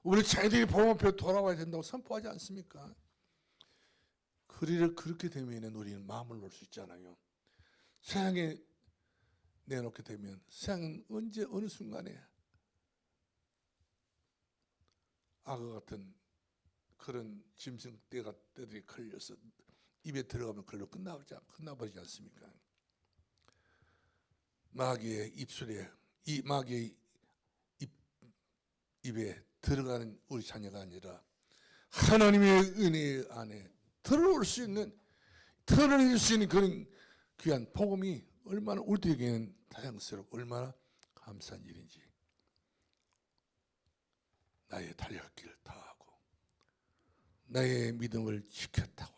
우리 자녀들이 복음 앞에 돌아와야 된다고 선포하지 않습니까? 그렇게 되면 우리는 마음을 놓을 수 있잖아요. 세상에 내놓게 되면 세상은 언제 어느 순간에 악어 같은 그런 짐승떼들이 걸려서 입에 들어가면 그걸로 끝나버리지 않습니까? 마귀의 입술에 마귀의 입에 들어가는 우리 자녀가 아니라 하나님의 은혜 안에 들어올 수 있는 털어낼 수 있는 그런 귀한 복음이 얼마나 우리에게는 다양스럽고 얼마나 감사한 일인지. 나의 달려갈 길을 다하고 나의 믿음을 지켰다고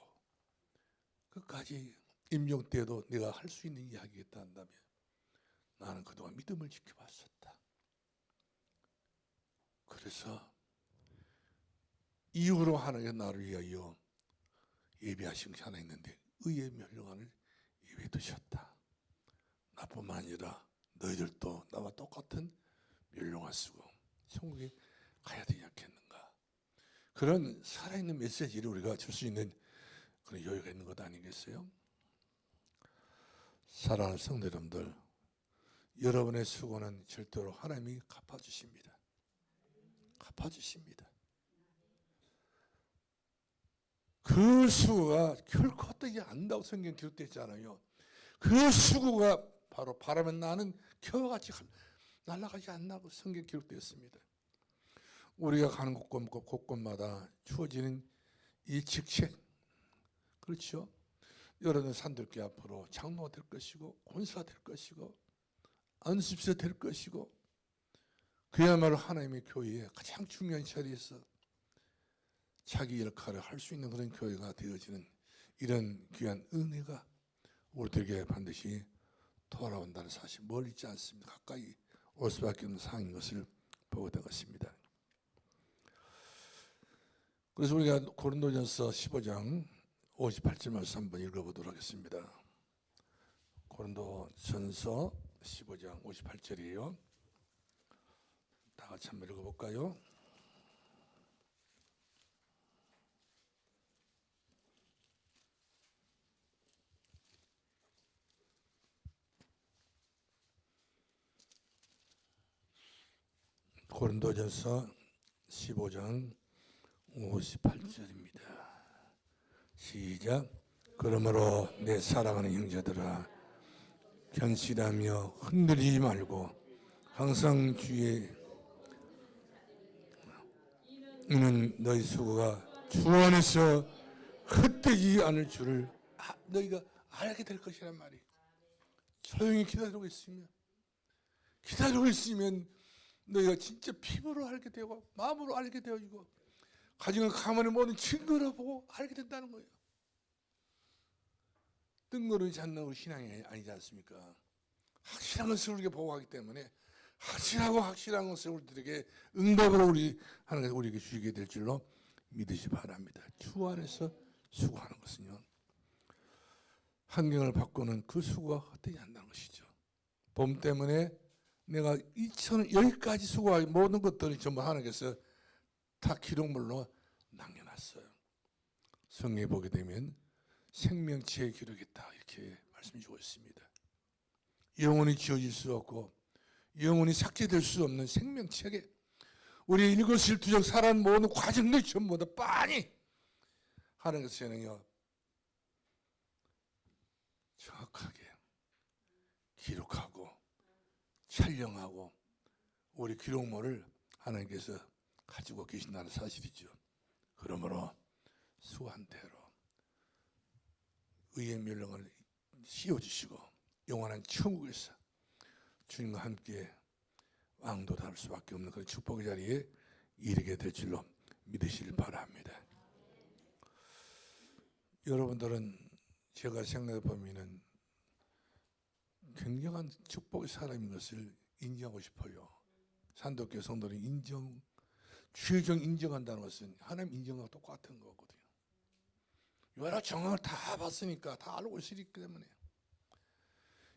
끝까지 임종 때도 내가 할 수 있는 이야기겠다 한다면 나는 그동안 믿음을 지켜봤었다. 그래서 이후로 하나님의 나를 위하여 예비하신 것이 하나 있는데 의의 멸류관을 예비해 두셨다. 나뿐만 아니라 너희들도 나와 똑같은 멸류관 쓰고 천국에 가야 되지 않겠는가. 그런 살아있는 메시지를 우리가 줄 수 있는 그런 여유가 있는 것 아니겠어요? 사랑하는 성도 여러분들, 여러분의 수고는 절대로 하나님이 갚아주십니다. 갚아주십니다. 그 수고가 결코 헛되지 않는다고 성경 기록되어 있잖아요. 그 수고가 바로 바람에 나는 겨와 같이 날아가지 않나고 성경 기록되었습니다. 우리가 가는 곳곳마다 주어지는 이 직책, 그렇죠? 여러분 산들교 앞으로 장로가 될 것이고 권사가 될 것이고 안수집사 될 것이고 그야말로 하나님의 교회에 가장 중요한 자리에서 자기 역할을 할 수 있는 그런 교회가 되어지는 이런 귀한 은혜가 우리들에게 반드시 돌아온다는 사실 멀리 있지 않습니다. 가까이 올 수밖에 없는 상황인 것을 보게 된 것입니다. 그래서 우리가 고린도전서 15장 58절 말씀 한번 읽어보도록 하겠습니다. 고린도전서 15장 58절이에요. 다 같이 한번 읽어볼까요? 고린도전서 15장 58절입니다. 시작. 그러므로 내 사랑하는 형제들아 견실하며 흔들리지 말고 항상 주의 이는 너희 수고가 주 안에서 헛되지 않을 줄을 너희가 알게 될 것이란 말이에요. 조용히 기다리고 있으면 너희가 진짜 피부로 알게 되고 마음으로 알게 되어지고 가정을 가만히 모든 증거를 보고 알게 된다는 거예요. 뜬구르지 않는 우리 신앙이 아니지 않습니까? 확실한 것을 우리에게 보고하기 때문에 확실한 것을 우리들에게 응답으로 하나님께서 우리에게 주시게 될 줄로 믿으시 바랍니다. 주 안에서 수고하는 것은요. 환경을 바꾸는 그 수고가 헛되지 않다는 것이죠. 봄 때문에 내가 2천 여기까지 수고한 모든 것들이 전부 하나님께서 다 기록물로 남겨놨어요. 성경에 보게 되면 생명체의 기록이다 이렇게 말씀해 주고 있습니다. 영원히 지워질 수 없고 영원히 삭제될 수 없는 생명체계, 우리 일거수일투족 살아가는 모든 과정들이 전부 다 빤히 하나님께서는요 정확하게 기록하고 촬영하고 우리 기록물을 하나님께서 가지고 계신다는 사실이죠. 그러므로 수한 대로 의의 멸령을 씌워주시고 영원한 천국에서 주님과 함께 왕도할 수밖에 없는 그런 축복의 자리에 이르게 될 줄로 믿으시길 바랍니다. 여러분들은 제가 생각해 보면은 굉장한 축복의 사람인 것을 인정하고 싶어요. 산도교회 성도는 주의적 인정한다는 것은 하나님 인정과 똑같은 거거든요. 여러 정황을 다 봤으니까 다 알고 있기 때문에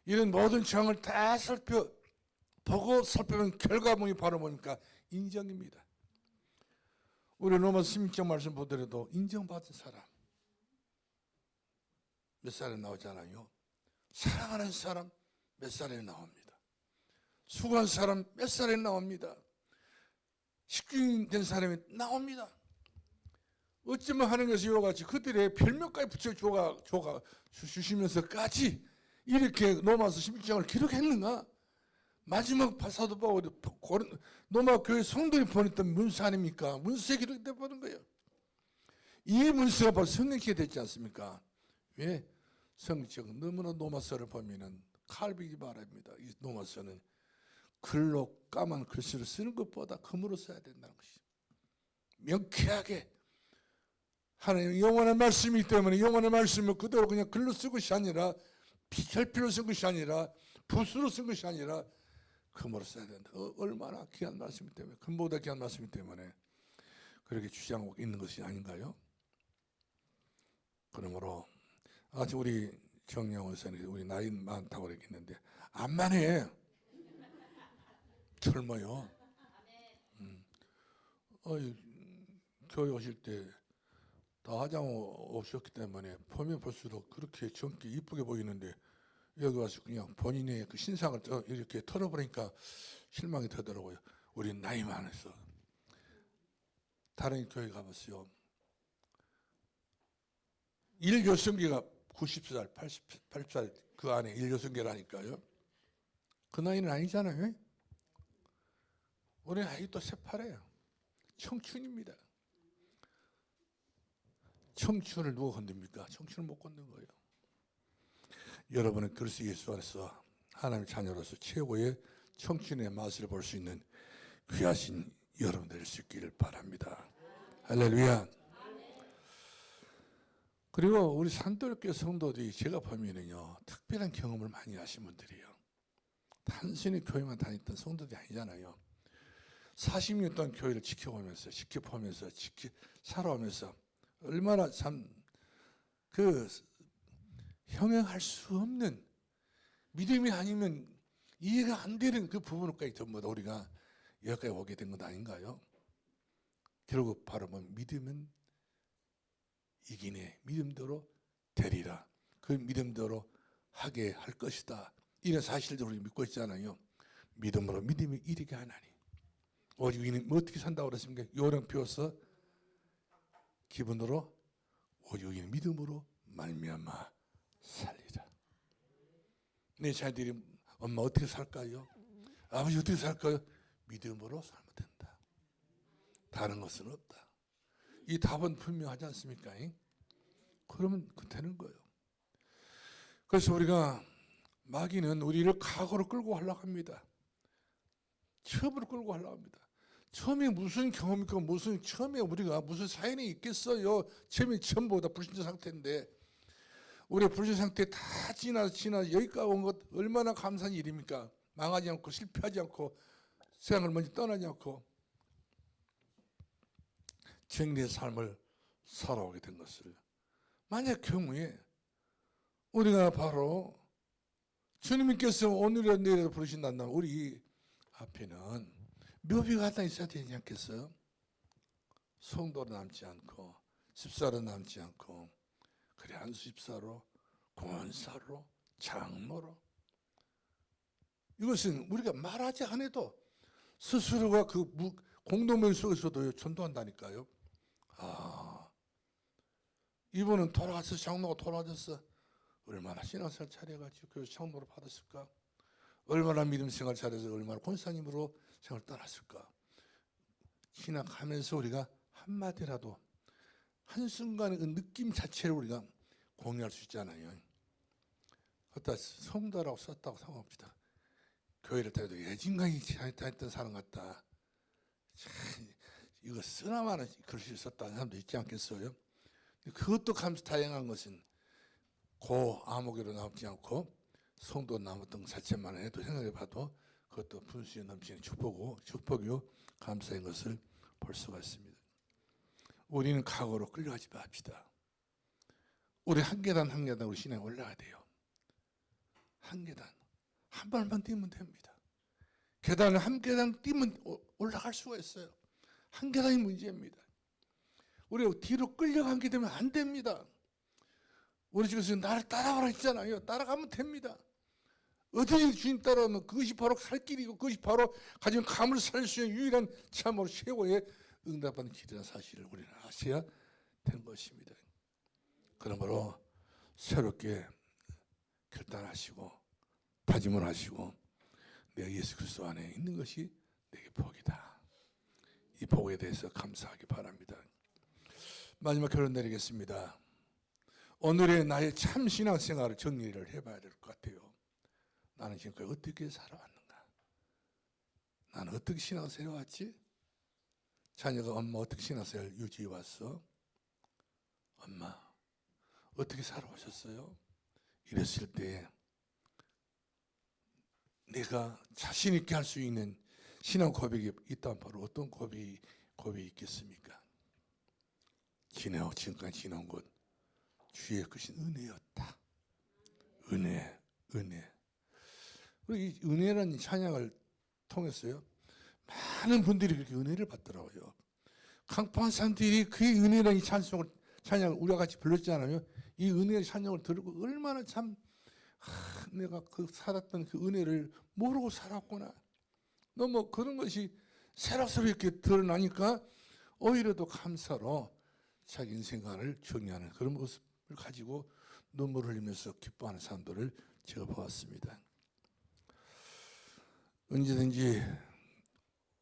이런 모든 정황을 다 살펴본 결과물이 바로 보니까 인정입니다. 우리 로마서 16장 말씀 보더라도 인정받은 사람 몇 살에 나오잖아요. 사랑하는 사람 몇 살에 나옵니다. 수고한 사람 몇 살에 나옵니다. 식중된 사람이 나옵니다. 어쩌면 하나님께서 이와 같이 그들의 별명까지 붙여 주시면서까지 이렇게 로마서 16장을 기록했는가? 마지막 사도 바울이 로마 교회 성도들이 보냈던 문서 아닙니까? 문서에 기록돼 보는 거예요. 이 문서가 바로 성경책이 됐지 않습니까? 왜? 성경책 너무나 로마서를 보면은 칼비지 말합니다. 이 로마서는 글로 까만 글씨로 쓰는 것보다 금으로 써야 된다는 것이죠. 명쾌하게 하나님 영원한 말씀이기 때문에 영원한 말씀을 그대로 그냥 글로 쓴 것이 아니라 결필로 쓴 것이 아니라 붓으로 쓴 것이 아니라 금으로 써야 된다. 얼마나 귀한 말씀이기 때문에 금보다 귀한 말씀이기 때문에 그렇게 주장하고 있는 것이 아닌가요? 그러므로 아직 우리 정영원 선생님 우리 나이 많다고 그랬는데 암만해 젊어요. 교회 오실 때 다 화장 없었기 때문에 보면 볼수록 그렇게 젊게 이쁘게 보이는데 여기 와서 그냥 본인의 그 신상을 이렇게 털어버리니까 실망이 되더라고요. 우리 나이 많아서. 다른 교회 가봤어요. 일교성계가 90살, 80살 그 안에 일교성계라니까요. 그 나이는 아니잖아요. 우리는 아직도 새파래요. 청춘입니다. 청춘을 누가 건듭니까? 청춘을 못 건든 거예요. 여러분은 그리스도 예수 안에서 하나님의 자녀로서 최고의 청춘의 맛을 볼 수 있는 귀하신 여러분 될 수 있기를 바랍니다. 할렐루야. 그리고 우리 산도교회 성도들이 제가 보면은요 특별한 경험을 많이 하신 분들이에요. 단순히 교회만 다녔던 성도들이 아니잖아요. 40년 동안 교회를 지켜보면서 살아오면서 얼마나 참 형용할 수 없는 믿음이 아니면 이해가 안 되는 그 부분까지 전부 다 우리가 여기까지 오게 된 것 아닌가요? 결국 바로 믿음은 이기네. 믿음대로 되리라. 그 믿음대로 하게 할 것이다. 이런 사실들을 우리 믿고 있잖아요. 믿음으로 믿음이 이르게 하나니. 오직 이는 어떻게 산다고 그랬습니까? 요령 피워서 기분으로 오직 이는 믿음으로 말미암아 살리라. 내 자녀들이 엄마 어떻게 살까요? 아버지 어떻게 살까요? 믿음으로 살면 된다. 다른 것은 없다. 이 답은 분명하지 않습니까? 그러면 되는 거예요. 그래서 우리가 마귀는 우리를 과거로 끌고 가려고 합니다. 처음으로 끌고 가려고 합니다. 처음에 무슨 경험이고 처음에 우리가 무슨 사연이 있겠어요. 처음에 전부다 불신자 상태인데 우리 불신 상태 다 지나 여기까지 온 것 얼마나 감사한 일입니까? 망하지 않고 실패하지 않고 세상을 먼저 떠나지 않고 정리의 삶을 살아오게 된 것을 만약 경우에 우리가 바로 주님께서 오늘이라 내일이라 부르신다면 우리 앞에는 묘비가 하나 있어야 되지 않겠어요? 성도로 남지 않고 집사로 남지 않고 그래 안수집사로 권사로 장로로 이것은 우리가 말하지 않아도 스스로가 그 공동묘 속에서도 전도한다니까요. 아, 이분은 돌아가서 장로가 돌아가셨어. 얼마나 신앙생활 잘해가지고 교회 장로로 받았을까? 얼마나 믿음생활 잘해서 얼마나 권사님으로 생활 떠났을까? 신앙하면서 우리가 한마디라도 한순간의 그 느낌 자체를 우리가 공유할 수 있잖아요. 그렇다 성도라고 썼다고 상관없다. 교회를 다녀도 예진강이 다녔던 사람 같다. 참, 이거 쓰나마나 글씨를 썼다는 사람도 있지 않겠어요? 그것도 다양한 것은 고 아무개로 남지 않고 성도 남았던 것 자체만 해도 생각해봐도 그것도 분수에 넘치는 축복이요 감사인 것을 볼 수가 있습니다. 우리는 과거로 끌려가지 맙시다. 우리 한 계단 한 계단 우리 신앙에 올라가야 돼요. 한 계단 한 발만 뛰면 됩니다. 계단을 한 계단 뛰면 올라갈 수가 있어요. 한 계단이 문제입니다. 우리가 뒤로 끌려가게 되면 안 됩니다. 우리 집에서 나를 따라가라 했잖아요. 따라가면 됩니다. 어디 주님 따라가면 그것이 바로 갈 길이고 그것이 바로 가진 감을 살 수 있는 유일한 참으로 최고의 응답하는 길이라는 사실을 우리는 아셔야 되는 것입니다. 그러므로 새롭게 결단하시고 다짐을 하시고 내가 예수 그리스도 안에 있는 것이 내게 복이다. 이 복에 대해서 감사하기 바랍니다. 마지막 결론 내리겠습니다. 오늘의 나의 참 신앙생활을 정리를 해봐야 될 것 같아요. 나는 지금까지 어떻게 살아왔는가? 나는 어떻게 신앙생활 해왔지? 자녀가 엄마 어떻게 신앙생활 유지해 왔어? 엄마 어떻게 살아오셨어요? 이랬을 때 내가 자신 있게 할 수 있는 신앙 고백이 있다면 바로 어떤 고백이 있겠습니까? 지금까지 지나온 것 주의 크신 은혜였다. 은혜. 이 은혜라는 찬양을 통했어요. 많은 분들이 그렇게 은혜를 받더라고요. 강포한 사람들이 그의 은혜라는 찬양을 우리가 같이 불렀잖아요. 이 은혜의 찬양을 들고 얼마나 참 내가 그 살았던 그 은혜를 모르고 살았구나. 너무 그런 것이 새록새롭게 드러나니까 오히려 더 감사로 자기 인생관을 정리하는 그런 모습을 가지고 눈물을 흘리면서 기뻐하는 사람들을 제가 보았습니다. 언제든지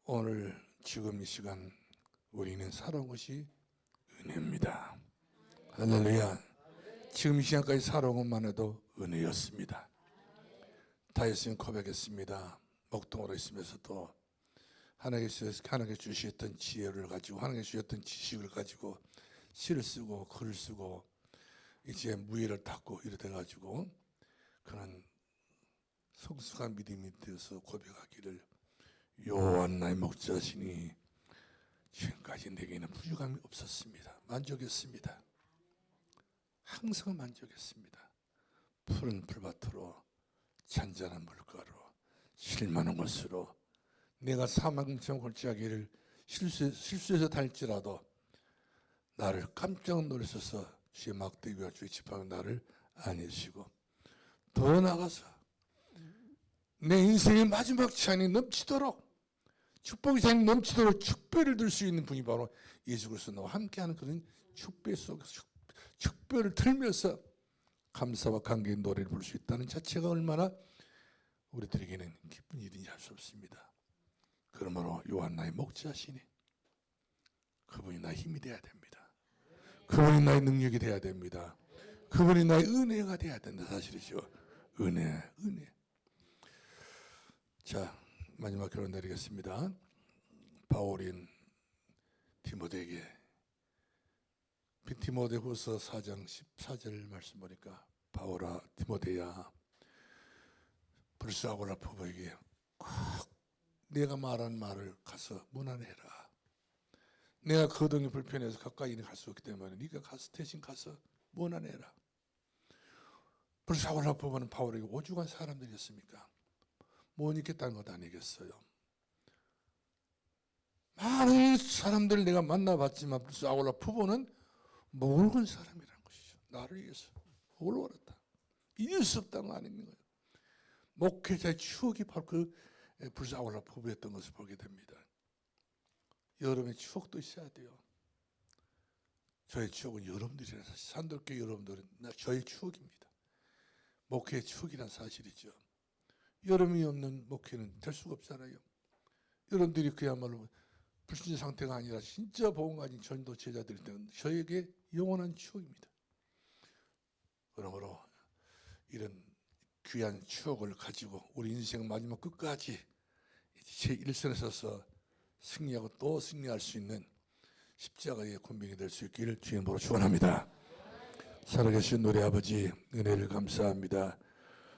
오늘 지금 이 시간 우리는 살아온 것이 은혜입니다. 할렐루야. 지금 이 시간까지 살아온 것만 해도 은혜였습니다. 다윗은 고백했습니다. 목동으로 있으면서도 하나님께 주셨던 지혜를 가지고 하나님께 주셨던 지식을 가지고 시를 쓰고 글을 쓰고 이제 무예를 닦고 이래 가지고 그런 성숙한 믿음이 되어서 고백하기를 여호와 나의 목자시니 지금까지 내게는 부족함이 없었습니다. 만족했습니다. 항상 만족했습니다. 푸른 풀밭으로 잔잔한 물가로 실만한 곳으로 내가 사망처럼 골짜기를 실수해서 달지라도 나를 깜짝 놀라셔서 주의 막대기와 주의 지팡이로 나를 안으시고 더 나아가서 내 인생의 마지막 찬이 넘치도록 축복의 찬이 넘치도록 축배를 들 수 있는 분이 바로 예수 그리스도 나와 함께하는 그런 축배 속에서 축배를 들면서 감사와 감개의 노래를 부를 수 있다는 자체가 얼마나 우리들에게는 기쁜 일인지 알 수 없습니다. 그러므로 요한 나의 목자시니 그분이 나의 힘이 되어야 됩니다. 그분이 나의 능력이 되어야 됩니다. 그분이 나의 은혜가 되어야 된다 사실이죠. 은혜. 자, 마지막 결론 내리겠습니다. 바울인 디모데에게 디모데후서 4장 14절 말씀 보니까 바울아 디모데야 불사고라 포보에게 꼭 내가 말한 말을 가서 문안해라. 내가 거동이 불편해서 가까이 갈 수 없기 때문에 네가 가서 대신 가서 문안해라. 불사올라 부부는 바울에게 오죽한 사람들이었습니까? 못 잊겠다는 것 아니겠어요? 많은 사람들을 내가 만나봤지만 불사올라 부부는 모르는 사람이라는 것이죠. 나를 위해서 올라왔다. 잊을 수 없다는 거 아닌 거예요. 목회자의 추억이 바로 그 불사올라 부부였던 것을 보게 됩니다. 여러분의 추억도 있어야 돼요. 저의 추억은 여러분들이라서 산돌교 여러분들은 저의 추억입니다. 목회의 추억이란 사실이죠. 여러분이 없는 목회는 될 수가 없잖아요. 여러분들이 그야말로 불신자 상태가 아니라 진짜 복음 가진 전도 제자들일 때는 저에게 영원한 추억입니다. 그러므로 이런 귀한 추억을 가지고 우리 인생 마지막 끝까지 제 일선에 서서 승리하고 또 승리할 수 있는 십자가의 군병이 될 수 있기를 주님으로 축원합니다. 살아계신 우리 아버지 은혜를 감사합니다.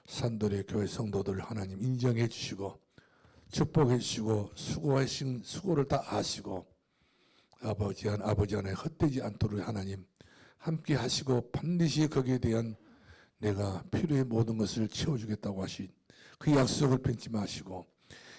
산돌의 교회 성도들 하나님 인정해 주시고 축복해 주시고 수고하신 수고를 다 아시고 아버지 안에 헛되지 않도록 하나님 함께 하시고 반드시 거기에 대한 내가 필요의 모든 것을 채워주겠다고 하신 그 약속을 펜치 마시고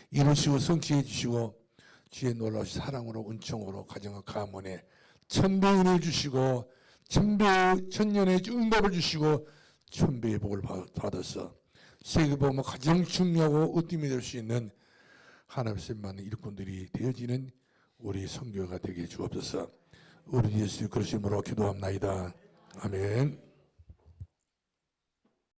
이루시고 성취해 주시고 주의 놀라우신 사랑으로 은총으로 가정과 가문에 천배은혜 주시고 천년의 응답을 주시고 천배의 복을 받아서 세계복음은 가장 중요하고 으뜸이 될 수 있는 하나님의 많은 일꾼들이 되어지는 우리 선교가 되게 주옵소서. 우리 예수 그리스도로 기도합나이다. 아멘.